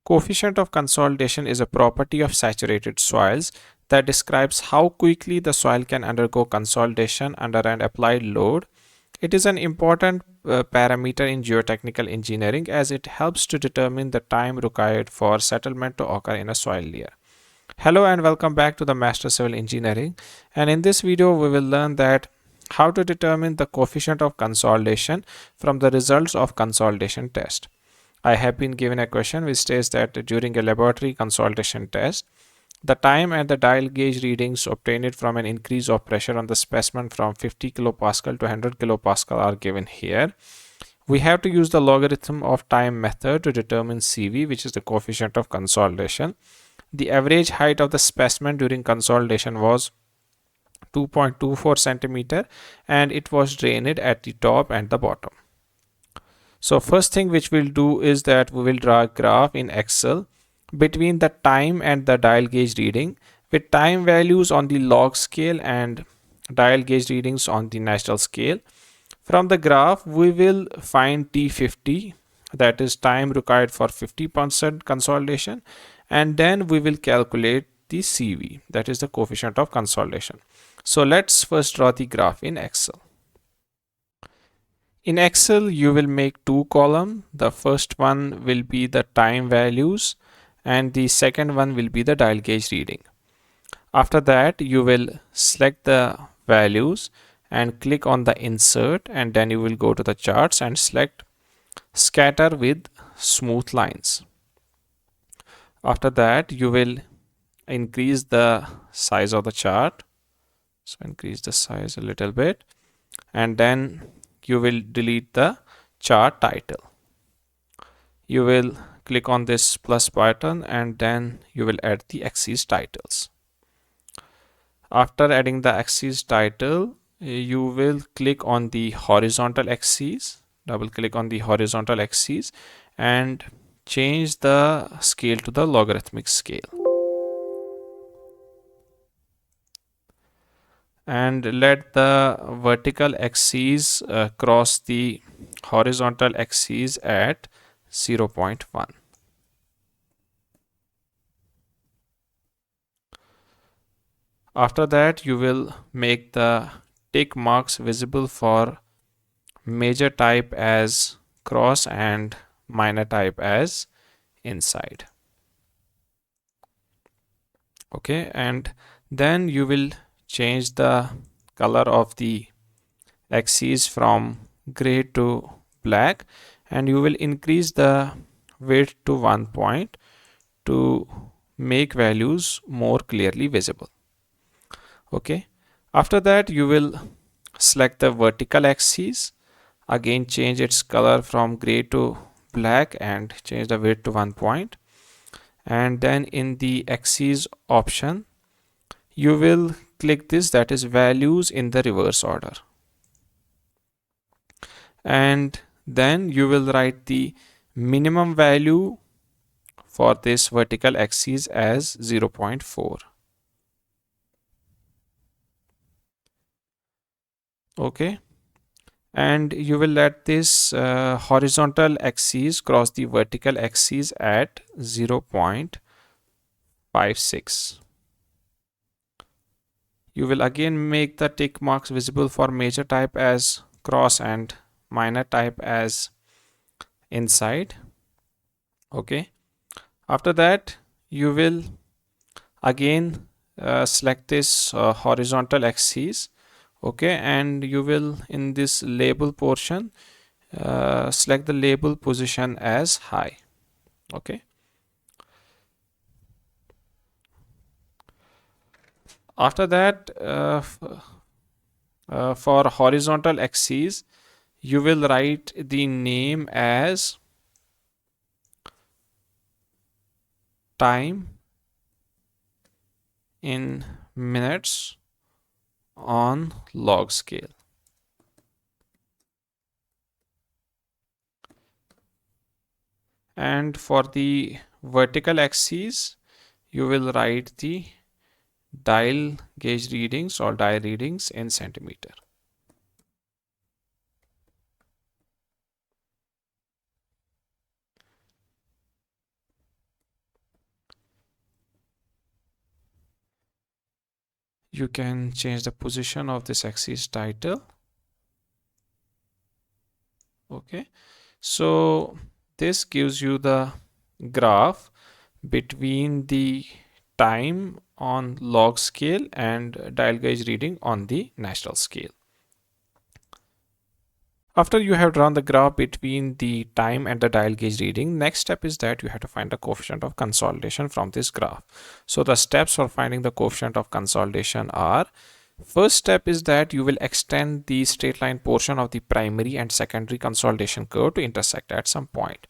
Coefficient of consolidation is a property of saturated soils that describes how quickly the soil can undergo consolidation under an applied load. It is an important parameter in geotechnical engineering as it helps to determine the time required for settlement to occur in a soil layer. Hello and welcome back to the Master Civil Engineering, and in this video we will learn that how to determine the coefficient of consolidation from the results of consolidation test. I have been given a question which states that during a laboratory consolidation test, the time and the dial gauge readings obtained from an increase of pressure on the specimen from 50 kilopascal to 100 kilopascal are given here. We have to use the logarithm of time method to determine CV, which is the coefficient of consolidation. The average height of the specimen during consolidation was 2.24 centimeter and it was drained at the top and the bottom. So first thing which we'll do is that we will draw a graph in Excel between the time and the dial gauge reading with time values on the log scale and dial gauge readings on the natural scale. From the graph we will find T50, that is time required for 50% consolidation, and then we will calculate the CV, that is the coefficient of consolidation. So let's first draw the graph in Excel. In Excel, you will make two columns. The first one will be the time values and the second one will be the dial gauge reading. After that, you will select the values and click on the insert, and then you will go to the charts and select scatter with smooth lines. After that, you will increase the size of the chart. So increase the size a little bit, and then you will delete the chart title. You will click on this plus button and then you will add the axis titles. After adding the axis title, you will click on the horizontal axis, double click on the horizontal axis and change the scale to the logarithmic scale. And let the vertical axis cross the horizontal axis at 0.1. After that, you will make the tick marks visible for major type as cross and minor type as inside. Okay, and then you will change the color of the axis from gray to black, and you will increase the width to 1 point to make values more clearly visible. Okay, after that you will select the vertical axis, again change its color from gray to black and change the width to 1 point, and then in the axis option you will click this, that is values in the reverse order, and then you will write the minimum value for this vertical axis as 0.4. Okay, and you will let this horizontal axis cross the vertical axis at 0.56. You will again make the tick marks visible for major type as cross and minor type as inside. Okay, after that you will again select this horizontal axis. Okay, and you will in this label portion select the label position as high. Okay, after that for horizontal axis you will write the name as time in minutes on log scale. And for the vertical axis you will write the dial gauge readings or dial readings in centimeter. You can change the position of this axis title. Okay, so this gives you the graph between the time on log scale and dial gauge reading on the national scale. After you have drawn the graph between the time and the dial gauge reading, next step is that you have to find the coefficient of consolidation from this graph. So the steps for finding the coefficient of consolidation are: first step is that you will extend the straight line portion of the primary and secondary consolidation curve to intersect at some point.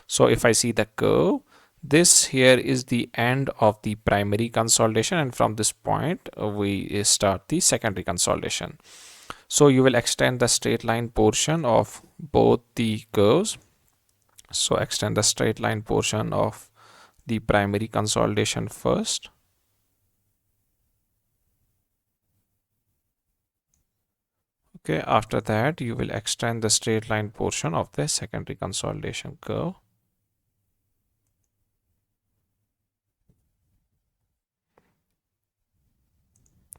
So if I see the curve, this here is the end of the primary consolidation, and from this point we start the secondary consolidation. So you will extend the straight line portion of both the curves. So extend the straight line portion of the primary consolidation first. Okay, after that you will extend the straight line portion of the secondary consolidation curve.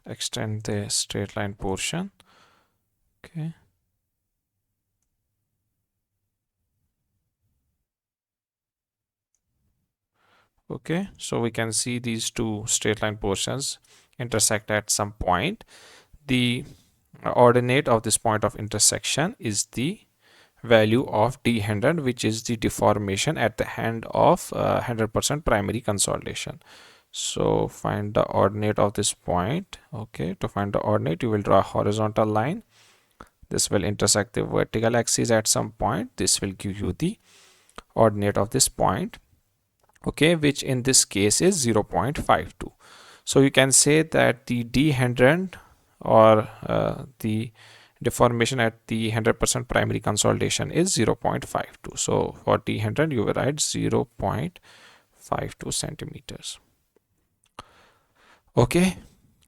Extend the straight line portion. Okay. Okay, so we can see these two straight line portions intersect at some point. The ordinate of this point of intersection is the value of d100, which is the deformation at the end of 100% primary consolidation. So find the ordinate of this point. Okay, to find the ordinate you will draw a horizontal line. This will intersect the vertical axis at some point. This will give you the ordinate of this point, okay, which in this case is 0.52. So you can say that the d100 or the deformation at the 100% primary consolidation is 0.52. So for d100 you will write 0.52 centimeters. Okay,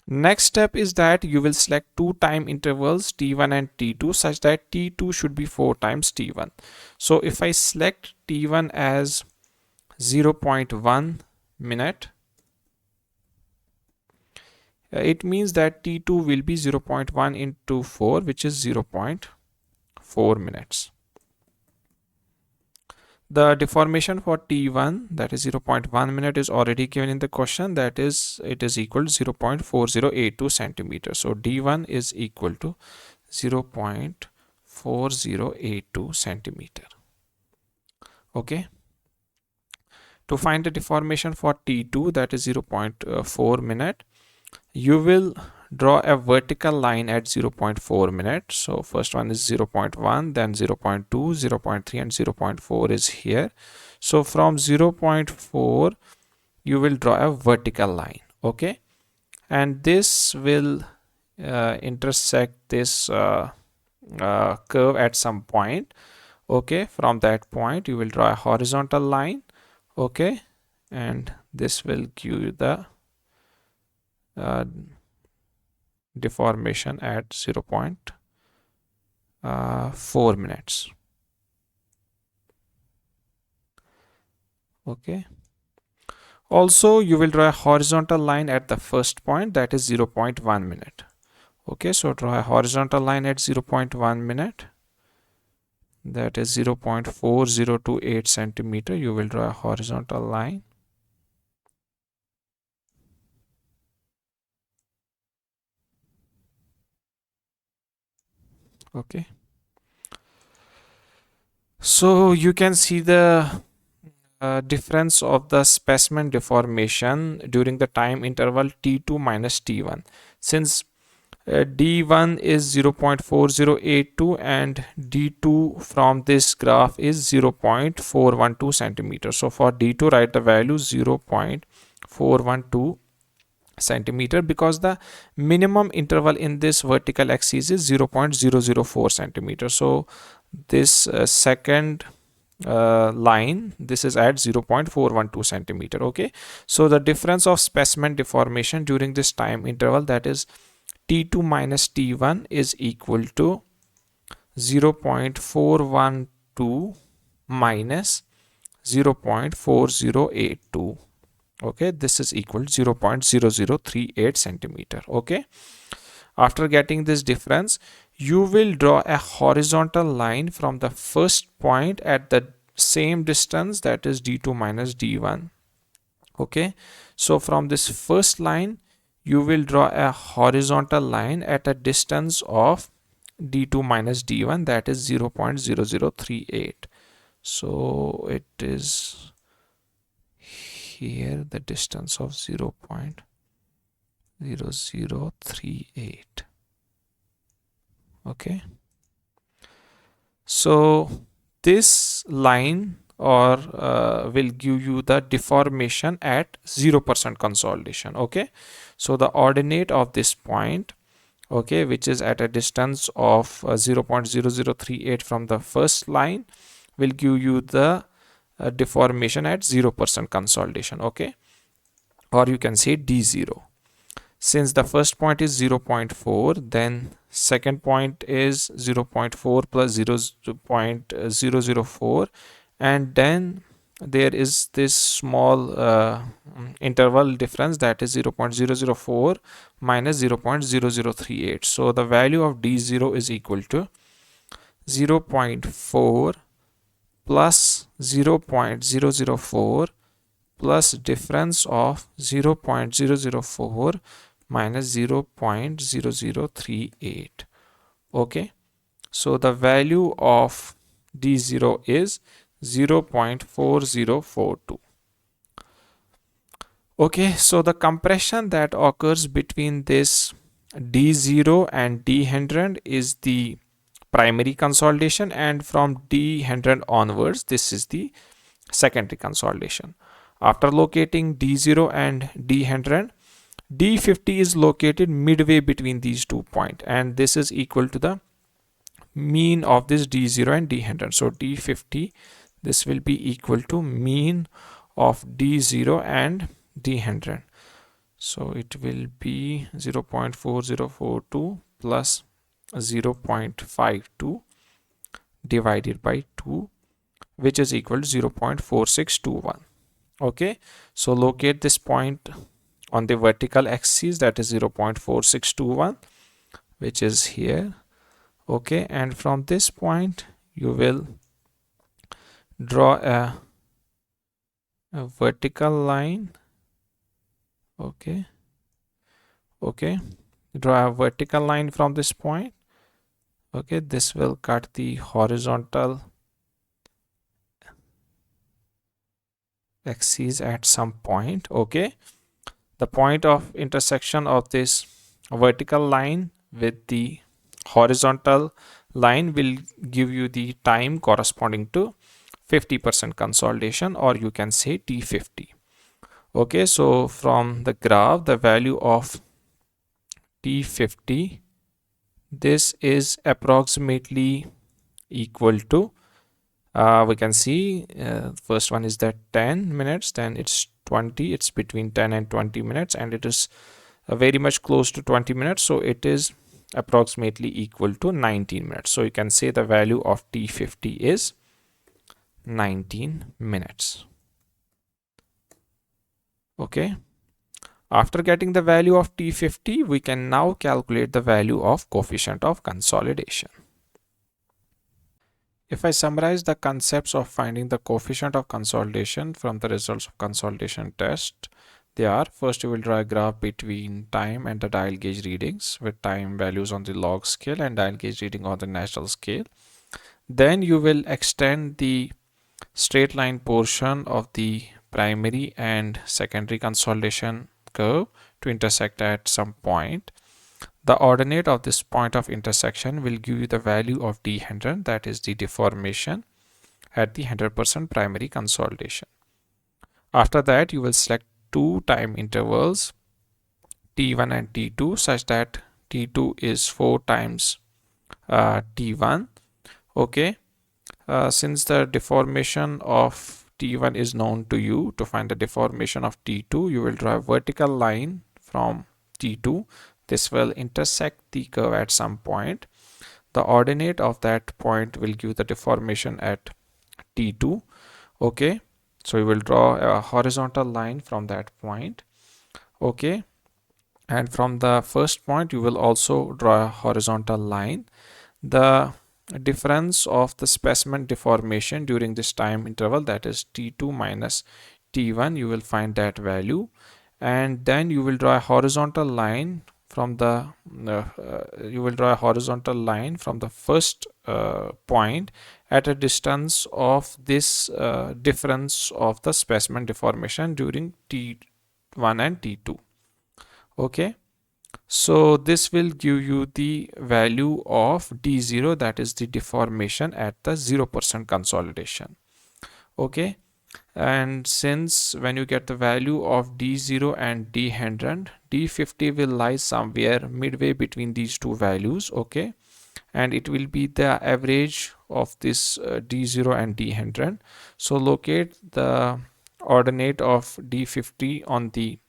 next step is that you will select two time intervals t1 and t2 such that t2 should be 4 times t1. So if I select t1 as 0.1 minute, it means that t2 will be 0.1 into 4, which is 0.4 minutes. The deformation for t1, that is 0.1 minute, is already given in the question, that is it is equal to 0.4082 centimeters. So d1 is equal to 0.4082 centimeter. Okay, to find the deformation for t2, that is 0.4 minute, you will draw a vertical line at 0.4 minute. So first one is 0.1, then 0.2, 0.3 and 0.4 is here. So from 0.4 you will draw a vertical line. Okay, and this will intersect this curve at some point. Okay, from that point you will draw a horizontal line. Okay, and this will give you the deformation at 0.4 minutes. Okay, also you will draw a horizontal line at the first point, that is 0.1 minute. Okay, so draw a horizontal line at 0.1 minute, that is 0.4028 centimeter. You will draw a horizontal line. Okay, so you can see the difference of the specimen deformation during the time interval t2 minus t1. Since d1 is 0.4082 and d2 from this graph is 0.412 centimeters. So for d2 write the value 0.412 centimeter, because the minimum interval in this vertical axis is 0.004 centimeter. So this second line, this is at 0.412 centimeter. Okay, so the difference of specimen deformation during this time interval, that is t2 minus t1, is equal to 0.412 minus 0.4082. Okay, this is equal to 0.0038 centimeter. Okay, after getting this difference, you will draw a horizontal line from the first point at the same distance, that is d2 minus d1. Okay, so from this first line you will draw a horizontal line at a distance of d2 minus d1, that is 0.0038. so it is here the distance of 0.0038. Okay, so this line will give you the deformation at 0% consolidation. Okay, so the ordinate of this point, okay, which is at a distance of 0.0038 from the first line, will give you the deformation at 0% consolidation. Okay, or you can say d0. Since the first point is 0.4, then second point is 0.4 plus 0.004, and then there is this small interval difference, that is 0.004 minus 0.0038. So the value of d0 is equal to 0.4 plus 0.004 plus difference of 0.004 minus 0.0038. Okay, so the value of d0 is 0.4042. Okay, so the compression that occurs between this d0 and d100 is the primary consolidation, and from d100 onwards this is the secondary consolidation. After locating d0 and d100, d50 is located midway between these 2 points, and this is equal to the mean of this d0 and d100. So d50, this will be equal to mean of d0 and d100. So it will be 0.4042 plus 0.52 divided by 2, which is equal to 0.4621. Okay, so locate this point on the vertical axis, that is 0.4621, which is here. Okay, and from this point you will draw a vertical line. Okay, draw a vertical line from this point. Okay, this will cut the horizontal axis at some point. Okay, the point of intersection of this vertical line with the horizontal line will give you the time corresponding to 50% consolidation, or you can say t50. Okay, so from the graph, the value of t50, this is approximately equal to, we can see first one is that 10 minutes, then it's 20, it's between 10 and 20 minutes, and it is very much close to 20 minutes, so it is approximately equal to 19 minutes. So you can say the value of t50 is 19 minutes. Okay, after getting the value of t50, we can now calculate the value of coefficient of consolidation. If I summarize the concepts of finding the coefficient of consolidation from the results of consolidation test, they are: first, you will draw a graph between time and the dial gauge readings, with time values on the log scale and dial gauge reading on the natural scale. Then you will extend the straight line portion of the primary and secondary consolidation curve to intersect at some point. The ordinate of this point of intersection will give you the value of d100, that is the deformation at the 100% primary consolidation. After that, you will select two time intervals, t1 and t2, such that t2 is 4 times t1. Okay, since the deformation of t1 is known to you, to find the deformation of t2, you will draw a vertical line from t2. This will intersect the curve at some point. The ordinate of that point will give the deformation at t2. Okay, So you will draw a horizontal line from that point. Okay, and from the first point you will also draw a horizontal line. The difference of the specimen deformation during this time interval, that is t2 minus t1, you will find that value, and then you will draw a horizontal line from the first point at a distance of this difference of the specimen deformation during t1 and t2. Okay, so this will give you the value of d0, that is the deformation at the 0% consolidation. Okay, and since when you get the value of d0 and d100, d50 will lie somewhere midway between these two values. Okay, and it will be the average of this d0 and d100. So locate the ordinate of d50 on the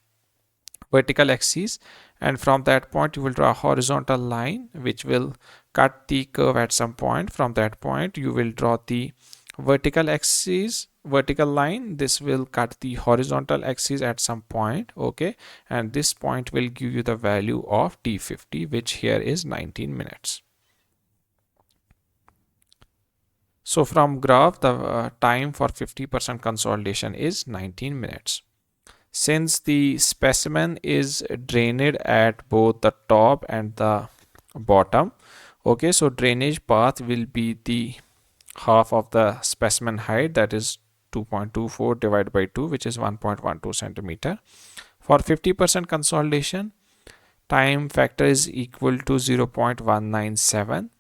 vertical axis, and from that point you will draw a horizontal line which will cut the curve at some point. From that point you will draw the vertical line. This will cut the horizontal axis at some point. Okay, and this point will give you the value of d50, which here is 19 minutes. So from graph, the time for 50% consolidation is 19 minutes. Since the specimen is drained at both the top and the bottom, okay, so drainage path will be the half of the specimen height, that is 2.24 divided by 2, which is 1.12 centimeter. For 50% consolidation, time factor is equal to 0.197.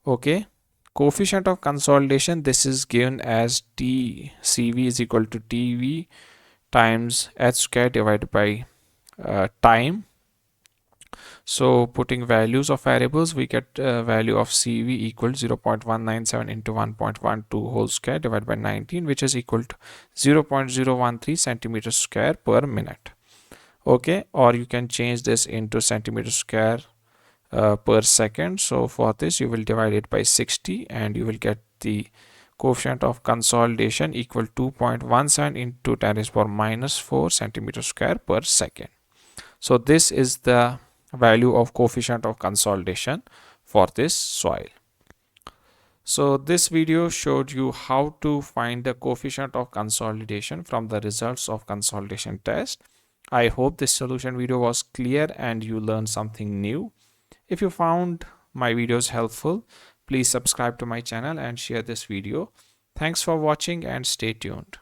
Okay, coefficient of consolidation, this is given as TCV is equal to TV times h square divided by time. So putting values of variables, we get value of CV equal to 0.197 into 1.12 whole square divided by 19, which is equal to 0.013 centimeter square per minute. Okay, or you can change this into centimeter square per second. So for this you will divide it by 60 and you will get the coefficient of consolidation equal to 2.17 into 10 raised to power minus 4 centimeter square per second. So this is the value of coefficient of consolidation for this soil. So this video showed you how to find the coefficient of consolidation from the results of consolidation test. I hope this solution video was clear and you learned something new. If you found my videos helpful, please subscribe to my channel and share this video. Thanks for watching and stay tuned.